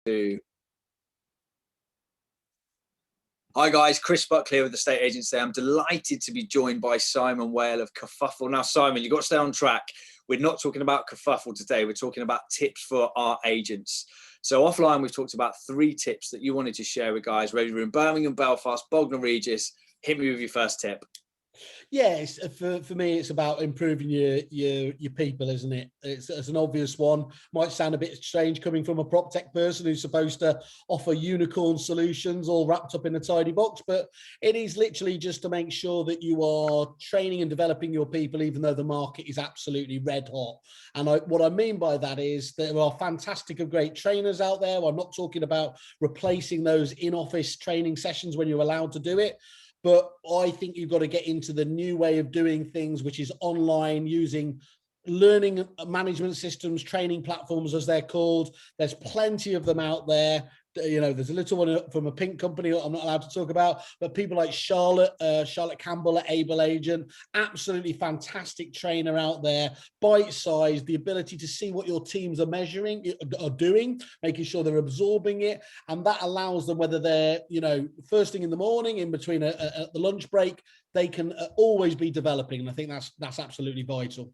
2. Hi guys, Chris Buckley with the Estate Agency. I'm delighted to be joined by Simon Whale of Kerfuffle. Now, Simon, you've got to stay on track. We're not talking about Kerfuffle today. We're talking about tips for our agents. So offline, we've talked about 3 tips that you wanted to share with guys, whether you're in Birmingham, Belfast, Bognor Regis. Hit me with your first tip. Yes, for me, it's about improving your people, isn't it? It's an obvious one. Might sound a bit strange coming from a prop tech person who's supposed to offer unicorn solutions all wrapped up in a tidy box, but it is literally just to make sure that you are training and developing your people, even though the market is absolutely red hot. And what I mean by that is there are fantastic and great trainers out there. I'm not talking about replacing those in-office training sessions when you're allowed to do it. But I think you've got to get into the new way of doing things, which is online, using learning management systems, training platforms, as they're called. There's plenty of them out there. You know, there's a little one from a pink company I'm not allowed to talk about, but people like Charlotte Campbell at Able Agent, absolutely fantastic trainer out there, bite-sized, the ability to see what your teams are doing, making sure they're absorbing it. And that allows them, whether they're, you know, first thing in the morning, in between the lunch break, they can always be developing. And I think that's absolutely vital.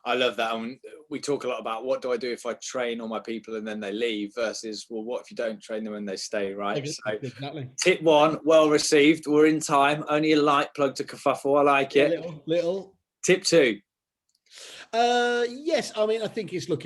I love that. And we talk a lot about what do I do if I train all my people and then they leave versus, well, what if you don't train them and they stay, right? Exactly. So tip 1, well received. We're in time. Only a light plug to Kerfuffle. I like it. Little. Tip 2. Yes, I mean, I think it's, look,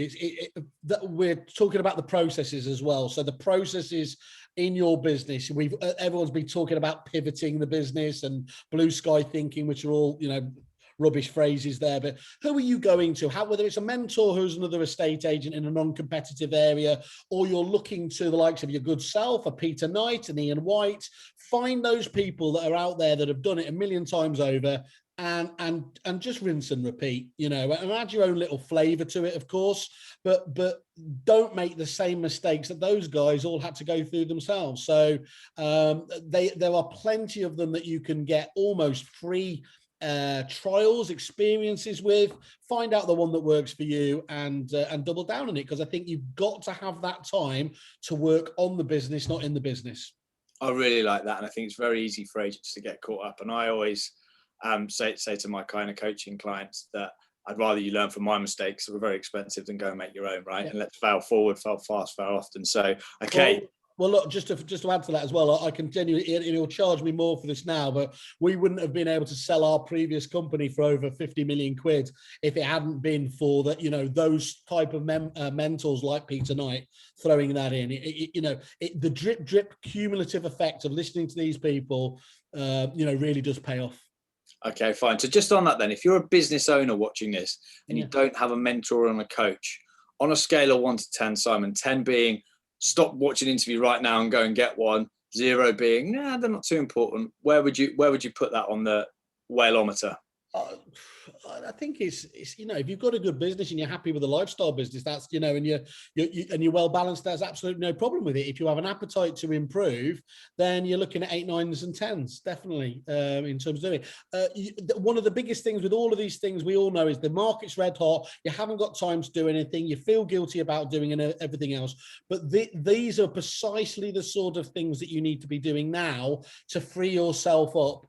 we're talking about the processes as well. So the processes in your business, everyone's been talking about pivoting the business and blue sky thinking, which are all, you know, rubbish phrases there, but who are you going to? Whether it's a mentor who's another estate agent in a non-competitive area, or you're looking to the likes of your good self, a Peter Knight, and Ian White, find those people that are out there that have done it a million times over, and just rinse and repeat, you know, and add your own little flavor to it, of course, but don't make the same mistakes that those guys all had to go through themselves. So there are plenty of them that you can get almost free trials, experiences with. Find out the one that works for you and double down on it, because I think you've got to have that time to work on the business, not in the business. I really like that, and I think it's very easy for agents to get caught up. And I always say to my kind of coaching clients that I'd rather you learn from my mistakes, that were very expensive, than go and make your own, right? Yeah. And let's fail forward, fail fast, fail often. So okay. Well, look, just to add to that as well, I can genuinely, it'll charge me more for this now, but we wouldn't have been able to sell our previous company for over 50 million quid if it hadn't been for that, you know, those type of mentors like Peter Knight throwing that in. The drip cumulative effect of listening to these people, you know, really does pay off. Okay, fine. So just on that then, if you're a business owner watching this and you don't have a mentor and a coach, on a scale of 1 to 10, Simon, 10 being stop watching an interview right now and go and get one, 0 being, nah, they're not too important, where would you put that on the whaleometer? I think it's you know, if you've got a good business and you're happy with the lifestyle business, that's, you know, and you're well balanced, there's absolutely no problem with it. If you have an appetite to improve, then you're looking at 8, 9s and 10s, definitely, in terms of it. One of the biggest things with all of these things we all know is the market's red hot. You haven't got time to do anything. You feel guilty about doing everything else. But these are precisely the sort of things that you need to be doing now to free yourself up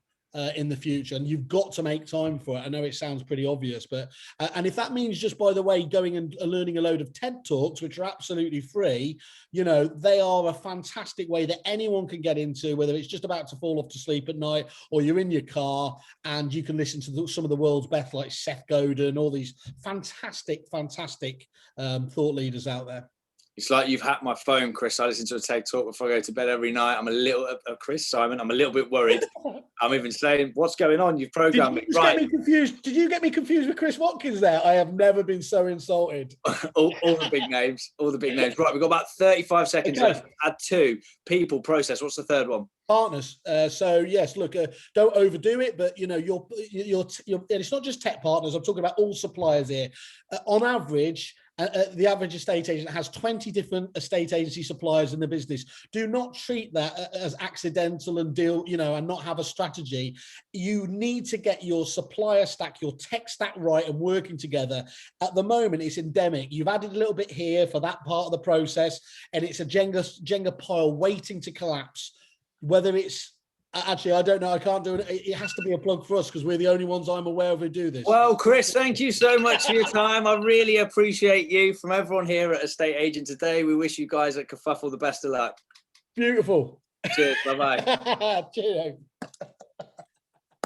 in the future, and you've got to make time for it. I know it sounds pretty obvious, but and if that means, just by the way, going and learning a load of TED Talks, which are absolutely free, you know, they are a fantastic way that anyone can get into, whether it's just about to fall off to sleep at night or you're in your car and you can listen to some of the world's best, like Seth Godin, all these fantastic thought leaders out there. It's like you've hacked my phone, Chris. I listen to a TED Talk before I go to bed every night. I'm a little, Simon, I'm a little bit worried. I'm even saying, what's going on? You've programmed me. Right. Get me confused? Did you get me confused with Chris Watkins there? I have never been so insulted. all the big names, all the big names. Right, we've got about 35 seconds left. Add 2. People, process. What's the third one? Partners. So yes, look, don't overdo it, but you know, you're and it's not just tech partners. I'm talking about all suppliers here. On average, The average estate agent has 20 different estate agency suppliers in the business. Do not treat that as accidental and deal, and not have a strategy. You need to get your supplier stack, your tech stack right and working together. At the moment, it's endemic. You've added a little bit here for that part of the process, and it's a Jenga pile waiting to collapse. Whether it's actually, I don't know. I can't do it. It has to be a plug for us because we're the only ones I'm aware of who do this. Well, Chris, thank you so much for your time. I really appreciate you. From everyone here at Estate Agent Today, we wish you guys at Kerfuffle the best of luck. Beautiful. Cheers. Bye-bye. Cheers.